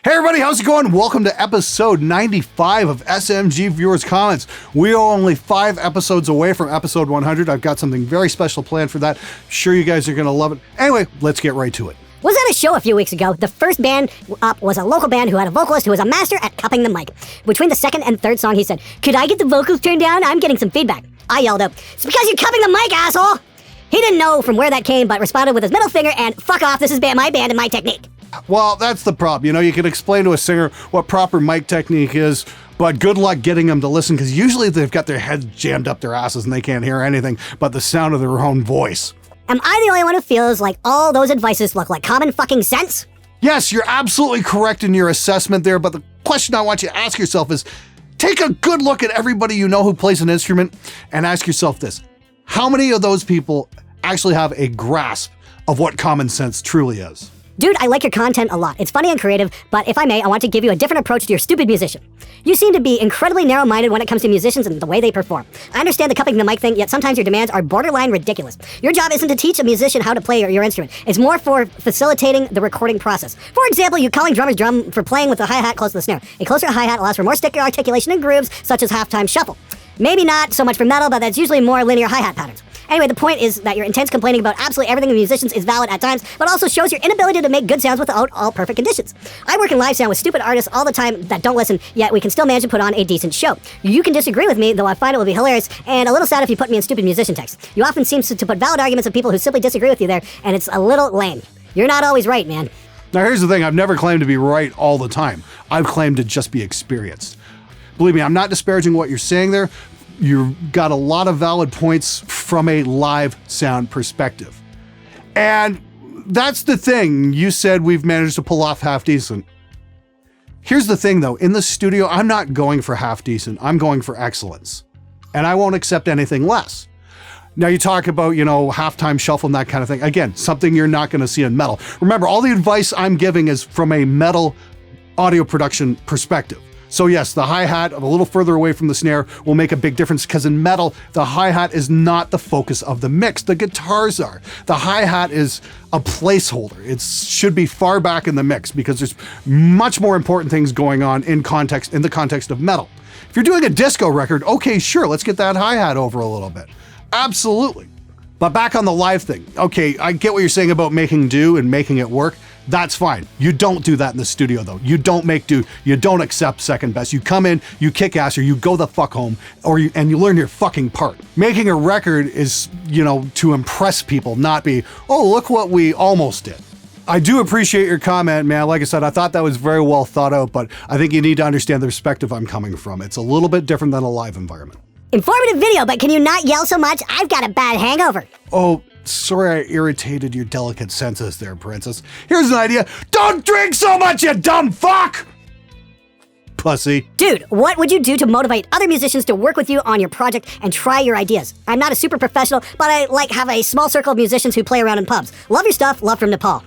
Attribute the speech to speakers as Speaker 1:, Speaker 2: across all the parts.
Speaker 1: Hey everybody, how's it going? Welcome to episode 95 of SMG Viewers Comments. We are only 5 episodes away from episode 100. I've got something very special planned for that. Sure you guys are going to love it. Anyway, let's get right to it.
Speaker 2: Was at a show a few weeks ago. The first band up was a local band who had a vocalist who was a master at cupping the mic. Between the second and third song, he said, "Could I get the vocals turned down? I'm getting some feedback." I yelled out, "It's because you're cupping the mic, asshole!" He didn't know from where that came, but responded with his middle finger and, "Fuck off, this is my band and my technique."
Speaker 1: Well, that's the problem. You know, you can explain to a singer what proper mic technique is, but good luck getting them to listen, because usually they've got their heads jammed up their asses and they can't hear anything but the sound of their own voice.
Speaker 2: Am I the only one who feels like all those advices look like common fucking sense?
Speaker 1: Yes, you're absolutely correct in your assessment there, but the question I want you to ask yourself is, take a good look at everybody you know who plays an instrument and ask yourself this: how many of those people actually have a grasp of what common sense truly is?
Speaker 2: Dude, I like your content a lot. It's funny and creative, but if I may, I want to give you a different approach to your stupid musician. You seem to be incredibly narrow-minded when it comes to musicians and the way they perform. I understand the cupping the mic thing, yet sometimes your demands are borderline ridiculous. Your job isn't to teach a musician how to play your instrument. It's more for facilitating the recording process. For example, you calling drummers drum for playing with the hi-hat close to the snare. A closer hi-hat allows for more sticker articulation and grooves, such as halftime shuffle. Maybe not so much for metal, but that's usually more linear hi-hat patterns. Anyway, the point is that your intense complaining about absolutely everything in musicians is valid at times, but also shows your inability to make good sounds without all perfect conditions. I work in live sound with stupid artists all the time that don't listen, yet we can still manage to put on a decent show. You can disagree with me, though I find it would be hilarious and a little sad if you put me in stupid musician text. You often seem to put valid arguments of people who simply disagree with you there, and it's a little lame. You're not always right, man.
Speaker 1: Now here's the thing, I've never claimed to be right all the time. I've claimed to just be experienced. Believe me, I'm not disparaging what you're saying there. You've got a lot of valid points from a live sound perspective. And that's the thing. You said we've managed to pull off half decent. Here's the thing though, in the studio, I'm not going for half decent. I'm going for excellence. And I won't accept anything less. Now you talk about, halftime shuffle and that kind of thing. Again, something you're not going to see in metal. Remember, all the advice I'm giving is from a metal audio production perspective. So yes, the hi-hat a little further away from the snare will make a big difference, because in metal, the hi-hat is not the focus of the mix. The guitars are. The hi-hat is a placeholder. It should be far back in the mix because there's much more important things going on in the context of metal. If you're doing a disco record, okay, sure, let's get that hi-hat over a little bit. Absolutely. But back on the live thing. Okay, I get what you're saying about making do and making it work. That's fine. You don't do that in the studio though. You don't make do. You don't accept second best. You come in, you kick ass, or you go the fuck home, and you learn your fucking part. Making a record is, to impress people, not be, oh, look what we almost did. I do appreciate your comment, man. Like I said, I thought that was very well thought out, but I think you need to understand the perspective I'm coming from. It's a little bit different than a live environment.
Speaker 2: Informative video, but can you not yell so much? I've got a bad hangover.
Speaker 1: Oh, sorry I irritated your delicate senses there, princess. Here's an idea. Don't drink so much, you dumb fuck! Pussy.
Speaker 2: Dude, what would you do to motivate other musicians to work with you on your project and try your ideas? I'm not a super professional, but I have a small circle of musicians who play around in pubs. Love your stuff, love from Nepal.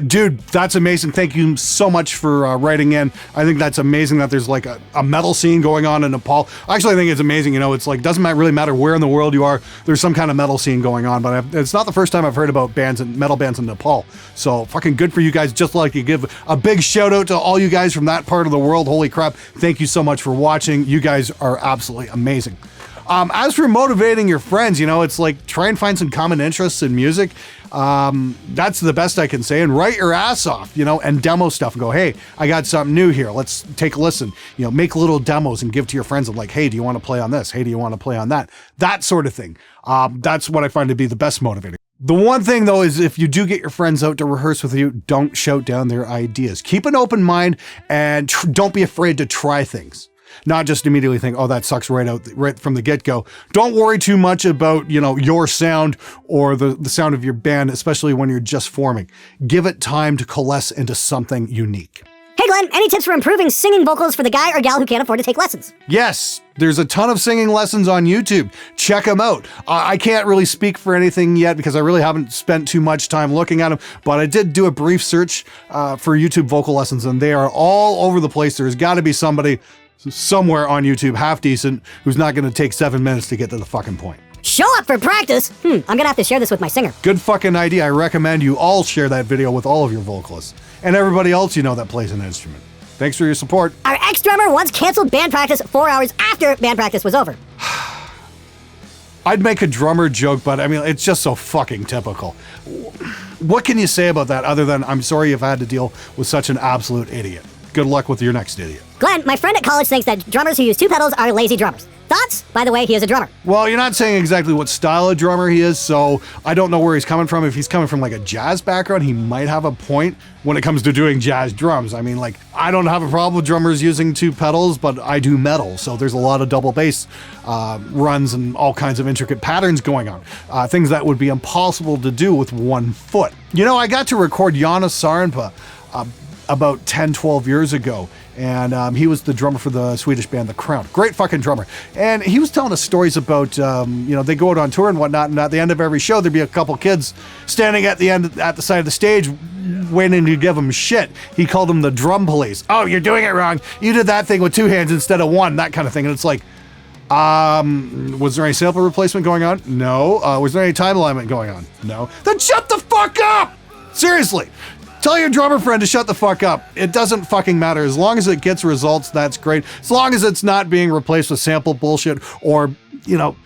Speaker 1: Dude, that's amazing. Thank you so much for writing in. I think that's amazing that there's like a metal scene going on in Nepal. Actually, I think it's amazing. It's like, doesn't really matter where in the world you are, there's some kind of metal scene going on, but it's not the first time I've heard about metal bands in Nepal. So fucking good for you guys. Just like you give a big shout out to all you guys from that part of the world. Holy crap. Thank you so much for watching. You guys are absolutely amazing. As for motivating your friends, it's like try and find some common interests in music. That's the best I can say, and write your ass off, and demo stuff and go, hey, I got something new here. Let's take a listen, make little demos and give to your friends of like, hey, do you want to play on this? Hey, do you want to play on that? That sort of thing. That's what I find to be the best motivator. The one thing though is if you do get your friends out to rehearse with you, don't shout down their ideas. Keep an open mind and don't be afraid to try things. Not just immediately think, oh, that sucks right from the get-go. Don't worry too much about, your sound or the sound of your band, especially when you're just forming. Give it time to coalesce into something unique.
Speaker 2: Hey Glenn, any tips for improving singing vocals for the guy or gal who can't afford to take lessons?
Speaker 1: Yes, there's a ton of singing lessons on YouTube. Check them out. I can't really speak for anything yet because I really haven't spent too much time looking at them, but I did do a brief search for YouTube vocal lessons, and they are all over the place. There's got to be somebody somewhere on YouTube half decent who's not going to take 7 minutes to get to the fucking point.
Speaker 2: Show up for practice? I'm gonna have to share this with my singer.
Speaker 1: Good fucking idea. I recommend you all share that video with all of your vocalists and everybody else you know that plays an instrument. Thanks for your support.
Speaker 2: Our ex-drummer once canceled band practice 4 hours after band practice was over.
Speaker 1: I'd make a drummer joke, but I mean, it's just so fucking typical. What can you say about that other than I'm sorry you've had to deal with such an absolute idiot? Good luck with your next idiot.
Speaker 2: Glenn, my friend at college thinks that drummers who use 2 pedals are lazy drummers. Thoughts? By the way, he is a drummer.
Speaker 1: Well, you're not saying exactly what style of drummer he is, so I don't know where he's coming from. If he's coming from like a jazz background, he might have a point when it comes to doing jazz drums. I mean, like, I don't have a problem with drummers using 2 pedals, but I do metal, so there's a lot of double bass runs and all kinds of intricate patterns going on. Things that would be impossible to do with 1 foot. You know, I got to record Joonas Saarnpa about 10, 12 years ago. And he was the drummer for the Swedish band The Crown. Great fucking drummer. And he was telling us stories about, they go out on tour and whatnot, and at the end of every show, there'd be a couple kids standing at the side of the stage waiting to give him shit. He called them the drum police. Oh, you're doing it wrong. You did that thing with 2 hands instead of 1, that kind of thing. And it's like, was there any sample replacement going on? No. Was there any time alignment going on? No. Then shut the fuck up! Seriously. Tell your drummer friend to shut the fuck up. It doesn't fucking matter. As long as it gets results, that's great. As long as it's not being replaced with sample bullshit or,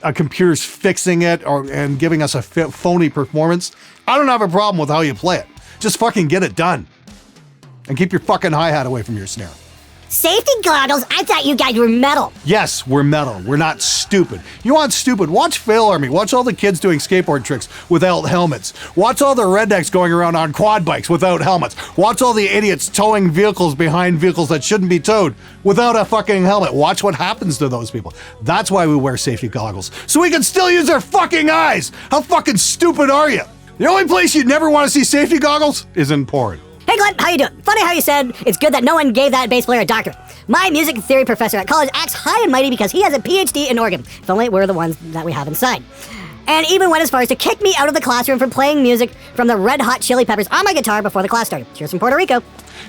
Speaker 1: a computer's fixing it and giving us a phony performance. I don't have a problem with how you play it. Just fucking get it done. And keep your fucking hi-hat away from your snare.
Speaker 2: Safety goggles? I thought you guys were metal.
Speaker 1: Yes, we're metal. We're not stupid. You want stupid? Watch Fail Army. Watch all the kids doing skateboard tricks without helmets. Watch all the rednecks going around on quad bikes without helmets. Watch all the idiots towing vehicles behind vehicles that shouldn't be towed without a fucking helmet. Watch what happens to those people. That's why we wear safety goggles. So we can still use our fucking eyes. How fucking stupid are you? The only place you'd never want to see safety goggles is in porn.
Speaker 2: Hey Glenn, how you doing? Funny how you said it's good that no one gave that bass player a doctorate. My music theory professor at college acts high and mighty because he has a PhD in organ. If only we're the ones that we have inside. And even went as far as to kick me out of the classroom for playing music from the Red Hot Chili Peppers on my guitar before the class started. Cheers from Puerto Rico.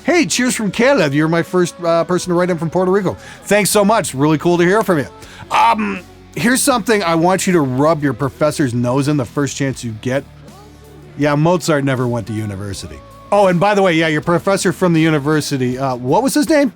Speaker 1: Hey, cheers from Canada. You're my first person to write in from Puerto Rico. Thanks so much. Really cool to hear from you. Here's something I want you to rub your professor's nose in the first chance you get. Yeah, Mozart never went to university. Oh, and by the way, yeah, your professor from the university, what was his name?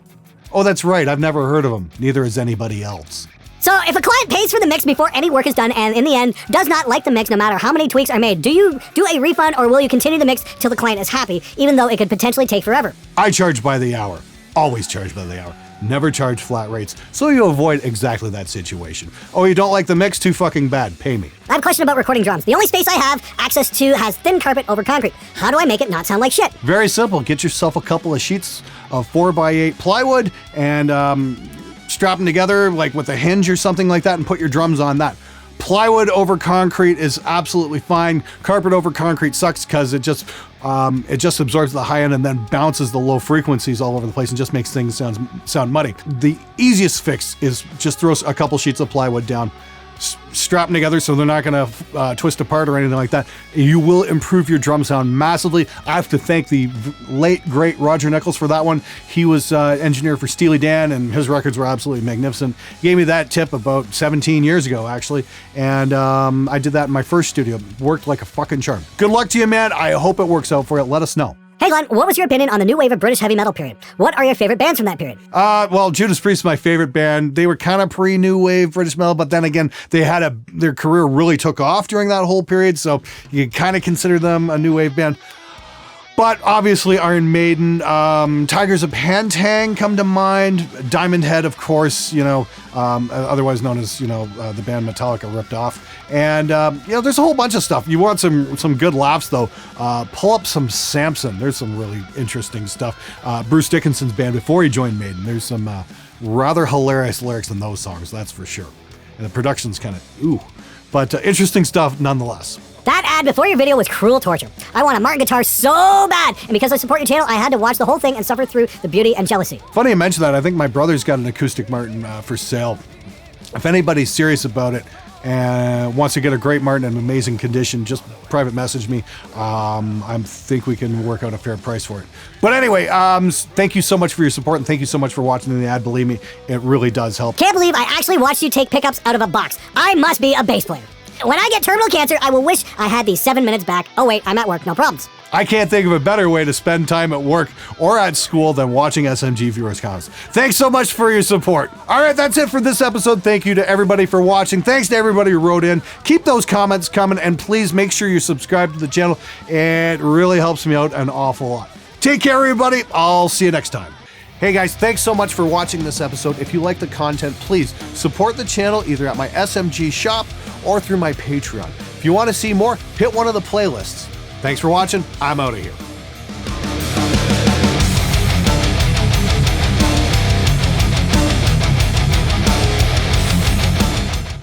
Speaker 1: Oh, that's right. I've never heard of him. Neither has anybody else.
Speaker 2: So if a client pays for the mix before any work is done and in the end does not like the mix no matter how many tweaks are made, do you do a refund or will you continue the mix till the client is happy, even though it could potentially take forever?
Speaker 1: I charge by the hour. Always charge by the hour. Never charge flat rates, so you avoid exactly that situation. Oh, you don't like the mix? Too fucking bad. Pay me.
Speaker 2: I have a question about recording drums. The only space I have access to has thin carpet over concrete. How do I make it not sound like shit?
Speaker 1: Very simple. Get yourself a couple of sheets of 4x8 plywood and strap them together like with a hinge or something like that and put your drums on that. Plywood over concrete is absolutely fine. Carpet over concrete sucks because it just absorbs the high end and then bounces the low frequencies all over the place and just makes things sound muddy. The easiest fix is just throw a couple sheets of plywood down, strap them together so they're not going to twist apart or anything like that. You will improve your drum sound massively. I have to thank the late, great Roger Nichols for that one. He was engineer for Steely Dan, and his records were absolutely magnificent. He gave me that tip about 17 years ago, actually, and I did that in my first studio. Worked like a fucking charm. Good luck to you, man. I hope it works out for you. Let us know.
Speaker 2: Hey Glenn, what was your opinion on the new wave of British heavy metal period? What are your favorite bands from that period?
Speaker 1: Well, Judas Priest is my favorite band. They were kind of pre-new wave British metal, but then again, they had their career really took off during that whole period, so you kind of consider them a new wave band. But obviously Iron Maiden, Tigers of Pantang come to mind, Diamond Head, of course, otherwise known as, the band Metallica ripped off. And, there's a whole bunch of stuff. You want some good laughs, though, pull up some Samson. There's some really interesting stuff. Bruce Dickinson's band before he joined Maiden. There's some rather hilarious lyrics in those songs, that's for sure. And the production's kind of, ooh. But interesting stuff nonetheless.
Speaker 2: That ad before your video was cruel torture. I want a Martin guitar so bad, and because I support your channel, I had to watch the whole thing and suffer through the beauty and jealousy.
Speaker 1: Funny you mention that. I think my brother's got an acoustic Martin for sale. If anybody's serious about it and wants to get a great Martin in amazing condition, just private message me. I think we can work out a fair price for it. But anyway, thank you so much for your support, and thank you so much for watching the ad. Believe me, it really does help.
Speaker 2: Can't believe I actually watched you take pickups out of a box. I must be a bass player. When I get terminal cancer, I will wish I had these 7 minutes back. Oh wait, I'm at work, no problems.
Speaker 1: I can't think of a better way to spend time at work or at school than watching SMG viewers' comments. Thanks so much for your support. All right, that's it for this episode. Thank you to everybody for watching. Thanks to everybody who wrote in. Keep those comments coming, and please make sure you subscribe to the channel. It really helps me out an awful lot. Take care, everybody. I'll see you next time. Hey guys, thanks so much for watching this episode. If you like the content, please support the channel either at my SMG shop or through my Patreon. If you want to see more, hit one of the playlists. Thanks for watching. I'm out of here.